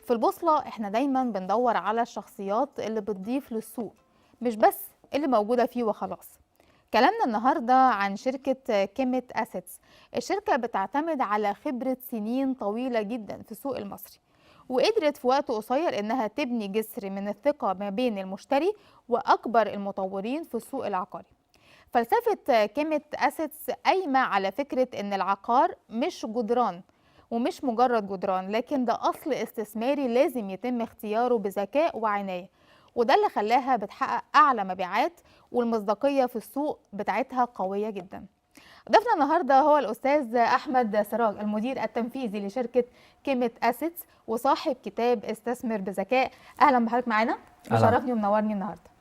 في البوصلة احنا دايما بندور على الشخصيات اللي بتضيف للسوق، مش بس اللي موجودة فيه وخلاص. كلامنا النهاردة عن شركة كيميت أسيتس. الشركة بتعتمد على خبرة سنين طويلة جدا في السوق المصري، وقدرت في وقت قصير إنها تبني جسر من الثقة ما بين المشتري وأكبر المطورين في السوق العقاري. فلسفة كيميت أسيتس قايمة على فكرة إن العقار مش جدران، ومش مجرد جدران، لكن ده أصل استثماري لازم يتم اختياره بذكاء وعناية. وده اللي خلاها بتحقق أعلى مبيعات، والمصداقية في السوق بتاعتها قوية جدا. ضيفنا النهارده هو الأستاذ أحمد سراج، المدير التنفيذي لشركة كيميت أسيتس وصاحب كتاب استثمر بذكاء. أهلا بحضرتك معانا، أهلا. مشرفني ومنورني النهارده.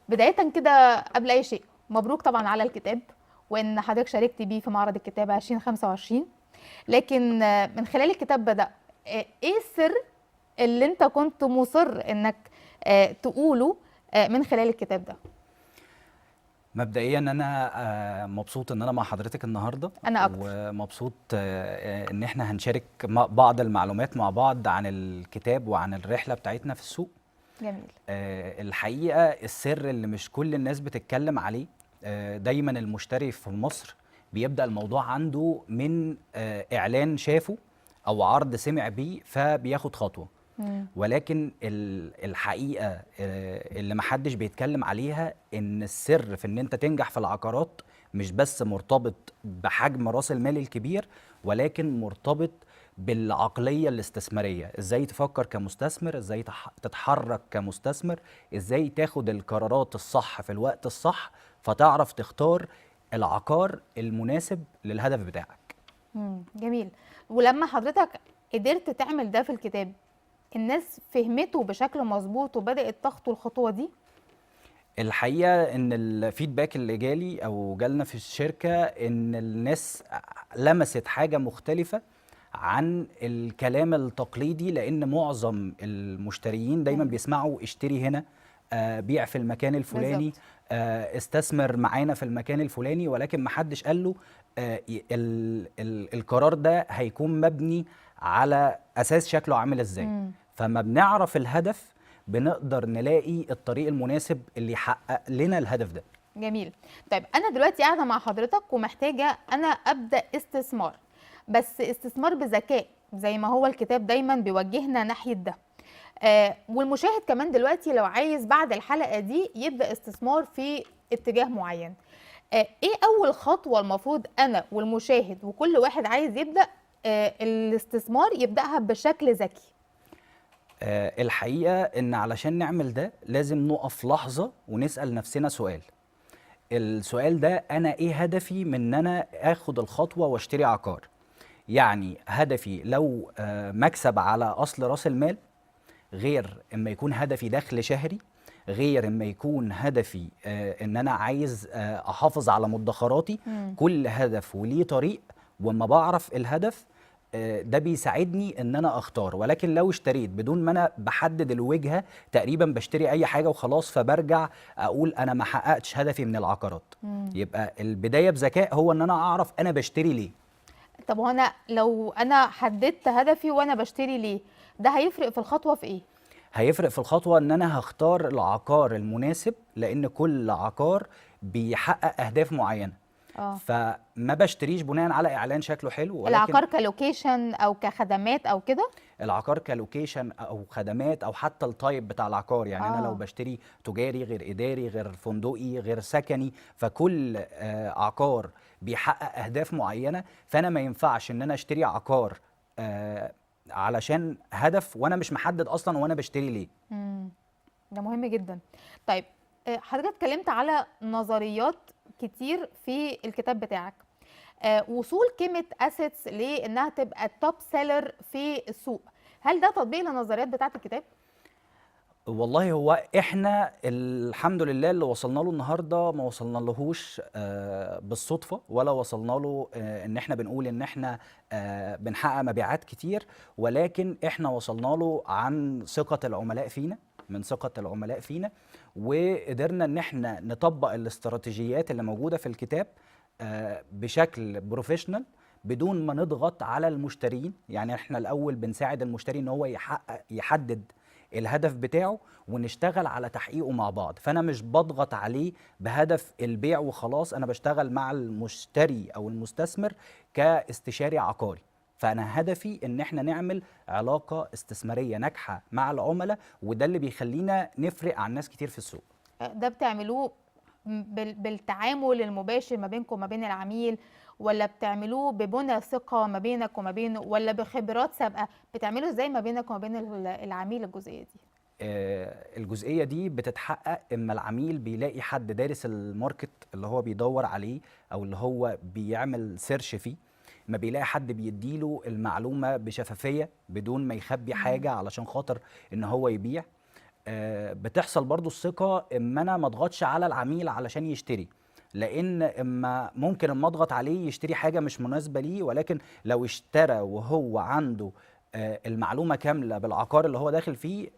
بداية كده قبل أي شيء، مبروك طبعا على الكتاب، وإن حضرتك شاركت بيه في معرض الكتاب 2025. لكن من خلال الكتاب بدأ، إيه السر اللي أنت كنت مصر إنك تقوله من خلال الكتاب ده؟ مبدئيا انا مبسوط ان انا مع حضرتك النهارده، أنا أكتر. ومبسوط ان احنا هنشارك بعض المعلومات مع بعض عن الكتاب وعن الرحله بتاعتنا في السوق. جميل. الحقيقه السر اللي مش كل الناس بتتكلم عليه، دايما المشتري في مصر بيبدا الموضوع عنده من اعلان شافه او عرض سمع بيه فبياخد خطوه. ولكن الحقيقة اللي محدش بيتكلم عليها ان السر في ان انت تنجح في العقارات مش بس مرتبط بحجم راس المال الكبير، ولكن مرتبط بالعقلية الاستثمارية. ازاي تفكر كمستثمر، ازاي تتحرك كمستثمر، ازاي تاخد القرارات الصح في الوقت الصح فتعرف تختار العقار المناسب للهدف بتاعك. جميل. ولما حضرتك قدرت تعمل ده في الكتاب، الناس فهمته بشكل مظبوط وبدأت تخطو الخطوة دي؟ الحقيقة ان الفيدباك اللي جالي او جالنا في الشركة ان الناس لمست حاجة مختلفة عن الكلام التقليدي، لان معظم المشتريين دايما بيسمعوا اشتري هنا، بيع في المكان الفلاني، استثمر معانا في المكان الفلاني، ولكن محدش قال له القرار ده هيكون مبني على اساس شكله عامل ازاي. فما بنعرف الهدف بنقدر نلاقي الطريق المناسب اللي يحقق لنا الهدف ده. جميل. طيب أنا دلوقتي قاعدة مع حضرتك ومحتاجة أنا أبدأ استثمار، بس استثمار بذكاء زي ما هو الكتاب دايما بيوجهنا ناحية ده. والمشاهد كمان دلوقتي لو عايز بعد الحلقة دي يبدأ استثمار في اتجاه معين، ايه أول خطوة المفروض أنا والمشاهد وكل واحد عايز يبدأ الاستثمار يبدأها بشكل ذكي؟ الحقيقة ان علشان نعمل ده لازم نقف لحظة ونسأل نفسنا سؤال. السؤال ده انا ايه هدفي من ان انا اخد الخطوة واشتري عقار؟ يعني هدفي لو مكسب على اصل راس المال، غير اما يكون هدفي دخل شهري، غير اما يكون هدفي ان انا عايز احافظ على مدخراتي. كل هدف وليه طريق، واما بعرف الهدف ده بيساعدني ان انا اختار. ولكن لو اشتريت بدون ما انا بحدد الوجهة، تقريبا بشتري اي حاجة وخلاص، فبرجع اقول انا ما حققتش هدفي من العقارات. يبقى البداية بذكاء هو ان انا اعرف انا بشتري ليه. طب وانا لو انا حددت هدفي وانا بشتري ليه، ده هيفرق في الخطوة في ايه؟ هيفرق في الخطوة ان انا هختار العقار المناسب، لان كل عقار بيحقق اهداف معينة. فما بشتريش بناء على اعلان شكله حلو، ولكن العقار كلوكيشن او كخدمات او كده. العقار كلوكيشن او خدمات او حتى التايب بتاع العقار. يعني انا لو بشتري تجاري غير اداري غير فندقي غير سكني، فكل عقار بيحقق اهداف معينة. فانا ما ينفعش ان انا اشتري عقار علشان هدف وانا مش محدد اصلا وانا بشتري ليه. ده مهم جدا. طيب حضرتك اتكلمت على نظريات كتير في الكتاب بتاعك. وصول كيميت اسيتس لانها تبقى التوب سيلر في السوق، هل ده تطبيق للنظريات بتاعت الكتاب؟ والله هو احنا الحمد لله اللي وصلنا له النهارده ما وصلنا لهوش بالصدفه، ولا وصلنا له ان احنا بنقول ان احنا بنحقق مبيعات كتير، ولكن احنا وصلنا له عن ثقه العملاء فينا، من ثقه العملاء فينا، وقدرنا ان احنا نطبق الاستراتيجيات اللي موجوده في الكتاب بشكل بروفيشنال، بدون ما نضغط على المشترين. يعني احنا الاول بنساعد المشتري ان هو يحدد الهدف بتاعه ونشتغل على تحقيقه مع بعض. فانا مش بضغط عليه بهدف البيع وخلاص، انا بشتغل مع المشتري او المستثمر كاستشاري عقاري. فانا هدفي ان احنا نعمل علاقة استثمارية ناجحة مع العملاء، وده اللي بيخلينا نفرق عن ناس كتير في السوق. ده بتعملوه بالتعامل المباشر ما بينكم وما بين العميل، ولا بتعملوه ببنى ثقة ما بينك وما بينه، ولا بخبرات سابقة؟ بتعملوا ازاي ما بينك وما بين العميل الجزئية دي؟ الجزئية دي بتتحقق اما العميل بيلاقي حد دارس الماركت اللي هو بيدور عليه او اللي هو بيعمل سيرش فيه، ما بيلاقي حد بيديله المعلومة بشفافية بدون ما يخبي حاجة علشان خاطر ان هو يبيع. بتحصل برضو الثقة اما انا ما اضغطش على العميل علشان يشتري، لان اما ممكن اما اضغط عليه يشتري حاجة مش مناسبة ليه، ولكن لو اشترى وهو عنده المعلومة كاملة بالعقار اللي هو داخل فيه،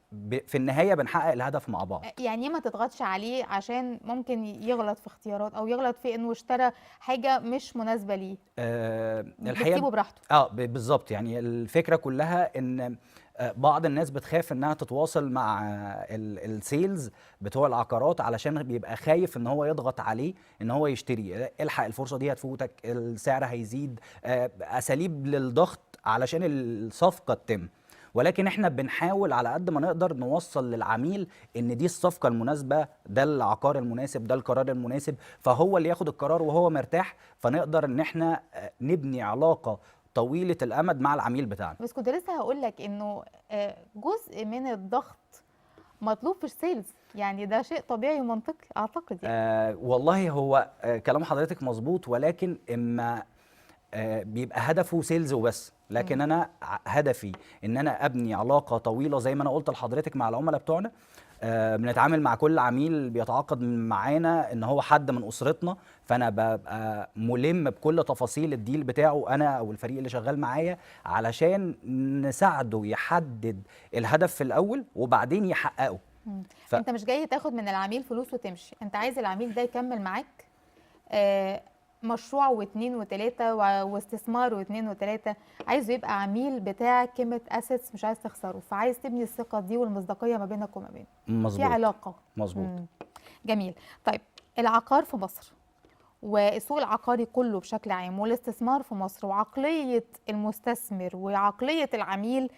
في النهاية بنحقق الهدف مع بعض. يعني ما تضغطش عليه عشان ممكن يغلط في اختيارات او يغلط في انه اشترى حاجة مش مناسبة ليه، الحقيقة بتسيبه براحته. بالظبط. يعني الفكرة كلها ان بعض الناس بتخاف انها تتواصل مع السيلز بتوع العقارات علشان بيبقى خايف ان هو يضغط عليه ان هو يشتري، الحق الفرصة دي هتفوتك، السعر هيزيد، اساليب للضغط علشان الصفقة تتم. ولكن احنا بنحاول على قد ما نقدر نوصل للعميل ان دي الصفقة المناسبة، ده العقار المناسب، ده القرار المناسب، فهو اللي ياخد القرار وهو مرتاح، فنقدر ان احنا نبني علاقة طويلة الامد مع العميل بتاعنا. بس كنت لسه هقول لك انه جزء من الضغط مطلوب في السيلز، يعني ده شيء طبيعي ومنطقي اعتقد يعني. والله هو كلام حضرتك مظبوط، ولكن اما بيبقى هدفه سيلز وبس، لكن انا هدفي ان انا ابني علاقه طويله زي ما انا قلت لحضرتك مع العملاء بتوعنا. بنتعامل مع كل عميل بيتعاقد معانا ان هو حد من اسرتنا، فانا ببقى ملم بكل تفاصيل الديل بتاعه انا او الفريق اللي شغال معايا، علشان نساعده يحدد الهدف في الاول وبعدين يحققه. انت مش جاي تاخد من العميل فلوس وتمشي، انت عايز العميل ده يكمل معاك مشروع واثنين وثلاثة واستثمار واثنين وثلاثة، عايزه يبقى عميل بتاع كيمة اسيتس، مش عايز تخسره، فعايز تبني الثقة دي والمصداقية ما بينك وما بينه. مظبوط. في علاقة. مظبوط. جميل. طيب العقار في مصر والسوق العقاري كله بشكل عام والاستثمار في مصر وعقلية المستثمر وعقلية العميل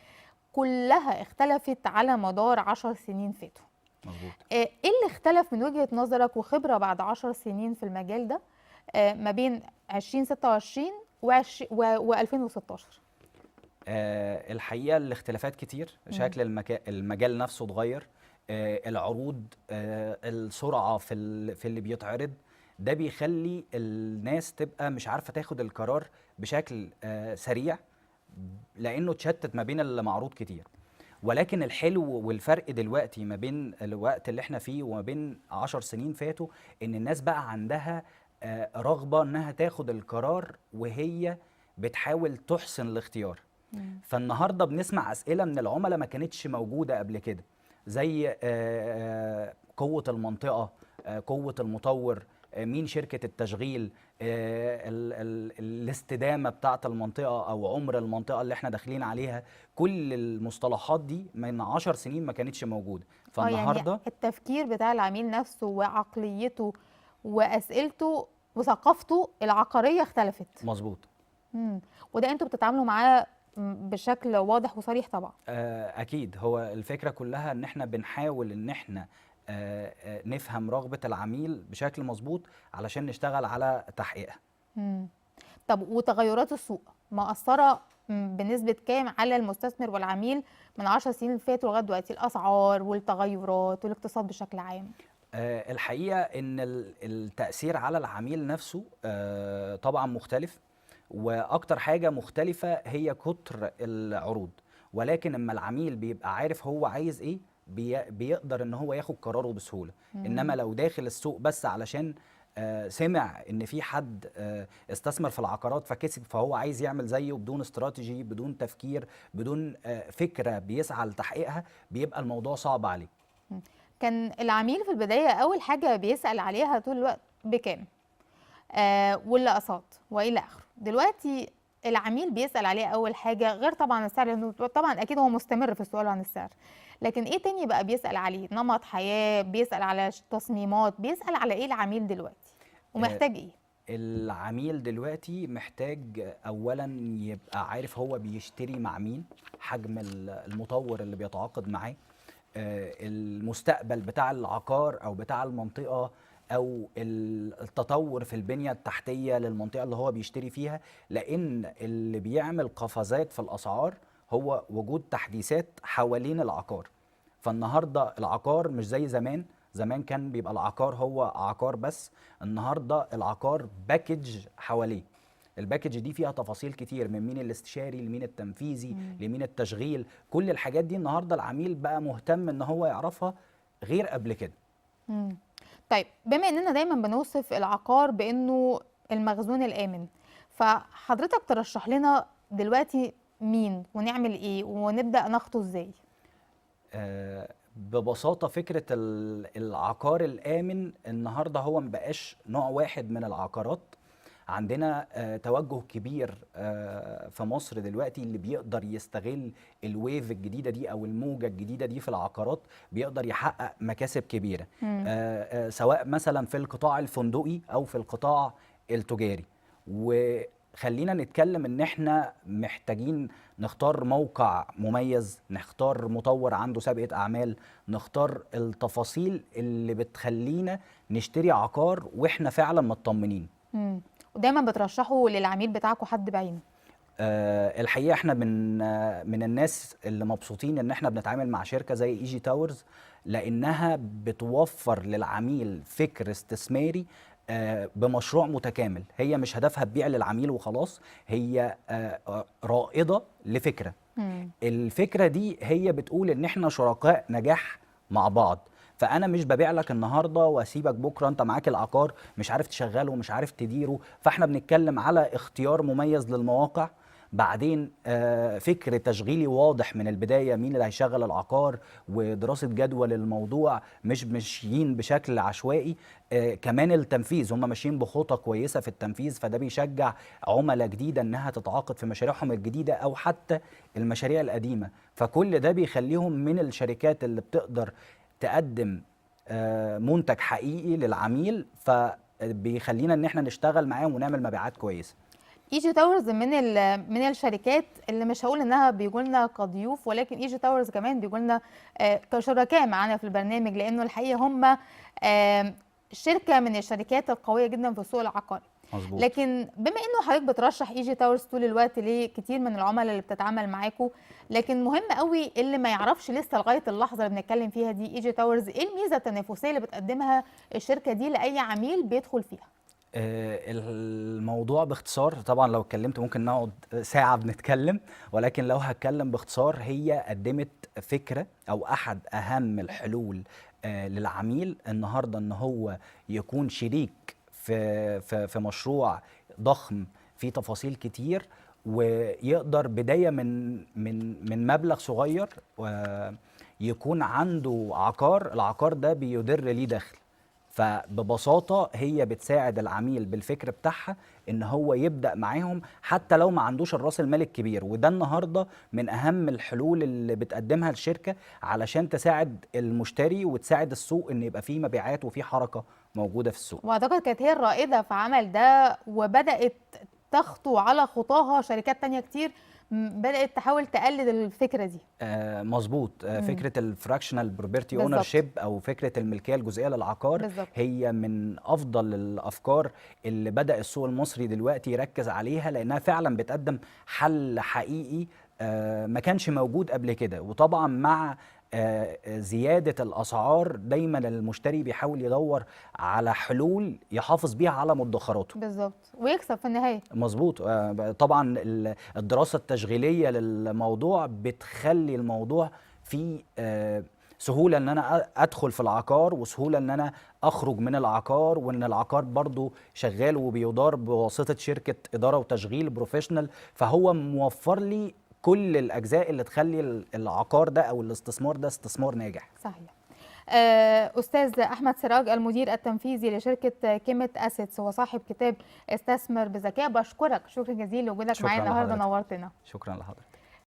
كلها اختلفت على مدار 10 سنين فاتوا. مظبوط. ايه اللي اختلف من وجهة نظرك وخبرة بعد 10 سنين في المجال ده ما بين 2026 و2016؟ الحقيقة الاختلافات كتير، شكل المجال نفسه اتغير، العروض، السرعة في اللي بيتعرض، ده بيخلي الناس تبقى مش عارفة تاخد القرار بشكل سريع، لأنه اتشتت ما بين اللي معروض كتير. ولكن الحلو والفرق دلوقتي ما بين الوقت اللي احنا فيه وما بين 10 سنين فاتوا، ان الناس بقى عندها رغبة انها تاخد القرار وهي بتحاول تحسن الاختيار. فالنهاردة بنسمع أسئلة من العملاء ما كانتش موجودة قبل كده، زي قوة المنطقة، قوة المطور، مين شركة التشغيل، الاستدامة بتاعة المنطقة أو عمر المنطقة اللي احنا داخلين عليها. كل المصطلحات دي من 10 سنين ما كانتش موجودة، فالنهاردة يعني التفكير بتاع العميل نفسه وعقليته وأسئلته وثقافته العقارية اختلفت. مظبوط. وده انتوا بتتعاملوا معاه بشكل واضح وصريح طبعا. أكيد. هو الفكرة كلها ان احنا بنحاول ان احنا نفهم رغبة العميل بشكل مظبوط علشان نشتغل على تحقيقها. طب وتغيرات السوق مأثرة بنسبة كام على المستثمر والعميل من 10 سنين اللي فاتوا لغاية دلوقتي؟ الأسعار والتغيرات والاقتصاد بشكل عام. الحقيقة ان التأثير على العميل نفسه طبعا مختلف، واكتر حاجة مختلفة هي كتر العروض. ولكن اما العميل بيبقى عارف هو عايز ايه بيقدر ان هو ياخد قراره بسهولة. انما لو داخل السوق بس علشان سمع ان في حد استثمر في العقارات فكسب، فهو عايز يعمل زيه بدون استراتيجي، بدون تفكير، بدون فكرة بيسعى لتحقيقها، بيبقى الموضوع صعب عليه. كان العميل في البداية اول حاجة بيسأل عليها طول الوقت بكام والأقساط والى اخره. دلوقتي العميل بيسأل عليه أول حاجة غير طبعا السعر، لأنه طبعا أكيد هو مستمر في السؤال عن السعر، لكن إيه تاني بقى بيسأل عليه؟ نمط حياة، بيسأل على تصميمات، بيسأل على إيه العميل دلوقتي آه، ومحتاج إيه؟ العميل دلوقتي محتاج اولا يبقى عارف هو بيشتري مع مين، حجم المطور اللي بيتعاقد معاه، المستقبل بتاع العقار او بتاع المنطقة، او التطور في البنية التحتية للمنطقة اللي هو بيشتري فيها. لان اللي بيعمل قفزات في الاسعار هو وجود تحديثات حوالين العقار. فالنهارده العقار مش زي زمان. زمان كان بيبقى العقار هو عقار بس، النهارده العقار باكج حواليه. الباكج دي فيها تفاصيل كتير، من مين الاستشاري لمين التنفيذي لمين التشغيل. كل الحاجات دي النهارده العميل بقى مهتم ان هو يعرفها غير قبل كده. مم. طيب بما إننا دايما بنوصف العقار بإنه المخزون الآمن، فحضرتك ترشح لنا دلوقتي مين ونعمل إيه ونبدأ نخطو إزاي؟ ببساطة فكرة العقار الآمن النهاردة هو مبقاش نوع واحد من العقارات. عندنا توجه كبير في مصر دلوقتي اللي بيقدر يستغل الويف الجديدة دي أو الموجة الجديدة دي في العقارات، بيقدر يحقق مكاسب كبيرة، سواء مثلا في القطاع الفندقي أو في القطاع التجاري. وخلينا نتكلم ان احنا محتاجين نختار موقع مميز، نختار مطور عنده سابقة اعمال، نختار التفاصيل اللي بتخلينا نشتري عقار واحنا فعلا مطمنين. مم. ودايما بترشحوا للعميل بتاعكم حد بعينه؟ الحقيقه احنا من الناس اللي مبسوطين ان احنا بنتعامل مع شركه زي ايجي تاورز، لانها بتوفر للعميل فكر استثماري بمشروع متكامل. هي مش هدفها تبيع للعميل وخلاص، هي رائده لفكره. الفكره دي هي بتقول ان احنا شركاء نجاح مع بعض. فانا مش ببيع لك النهارده واسيبك بكره انت معاك العقار مش عارف تشغله ومش عارف تديره. فاحنا بنتكلم على اختيار مميز للمواقع، بعدين فكر تشغيلي واضح من البدايه، مين اللي هيشغل العقار، ودراسه جدوى للموضوع، مش ماشيين بشكل عشوائي. كمان التنفيذ هم ماشيين بخطى كويسه في التنفيذ، فده بيشجع عملاء جديده انها تتعاقد في مشاريعهم الجديده او حتى المشاريع القديمه. فكل ده بيخليهم من الشركات اللي بتقدر تقدم منتج حقيقي للعميل، فبيخلينا ان احنا نشتغل معاهم ونعمل مبيعات كويسه. ايجي تاورز من الشركات اللي مش هقول انها بيجوا لنا كضيوف، ولكن ايجي تاورز كمان بيجوا لنا كشركاء معانا في البرنامج، لانه الحقيقه هم شركه من الشركات القويه جدا في السوق العقاري. مظبوط. لكن بما انه حضرتك بترشح ايجي تاورز طول الوقت لكتير من العملاء اللي بتتعامل معاكم، لكن مهم قوي اللي ما يعرفش لسه لغايه اللحظه اللي بنتكلم فيها دي ايجي تاورز، ايه الميزه التنافسيه اللي بتقدمها الشركه دي لاي عميل بيدخل فيها؟ الموضوع باختصار، طبعا لو اتكلمت ممكن نقعد ساعة بنتكلم، ولكن لو هتكلم باختصار، هي قدمت فكرة أو أحد أهم الحلول للعميل النهاردة إن هو يكون شريك في مشروع ضخم فيه تفاصيل كتير، ويقدر بداية من مبلغ صغير يكون عنده عقار. العقار ده بيدر ليه دخل. فببساطة هي بتساعد العميل بالفكر بتاعها ان هو يبدأ معاهم حتى لو ما عندوش الراس المال الكبير. وده النهاردة من اهم الحلول اللي بتقدمها الشركة علشان تساعد المشتري وتساعد السوق ان يبقى فيه مبيعات وفيه حركة موجودة في السوق. واعتقد كانت هي الرائدة في عمل ده، وبدأت تخطو على خطاها شركات تانية كتير بدأت تحاول تقلد الفكرة دي. مظبوط. فكرة الفراكشنال بروبرتي بالظبط. اونرشيب او فكرة الملكية الجزئية للعقار بالظبط. هي من افضل الافكار اللي بدأ السوق المصري دلوقتي يركز عليها، لانها فعلا بتقدم حل حقيقي ما كانش موجود قبل كده. وطبعا مع زيادة الأسعار دايما المشتري بيحاول يدور على حلول يحافظ بيها على مدخراته. بالظبط، ويكسب في النهاية. مظبوط. طبعا الدراسة التشغيلية للموضوع بتخلي الموضوع فيه سهولة ان انا ادخل في العقار، وسهولة ان انا اخرج من العقار، وان العقار برضو شغال وبيدار بواسطة شركة ادارة وتشغيل بروفيشنال. فهو موفر لي كل الاجزاء اللي تخلي العقار ده او الاستثمار ده استثمار ناجح. صحيح. أستاذ أحمد سراج المدير التنفيذي لشركة كيميت أسيتس وصاحب كتاب استثمر بذكاء، بشكرك شكرا جزيلا لوجودك شكرا معانا النهارده، لحضرتك. نورتنا. شكرا لحضرتك.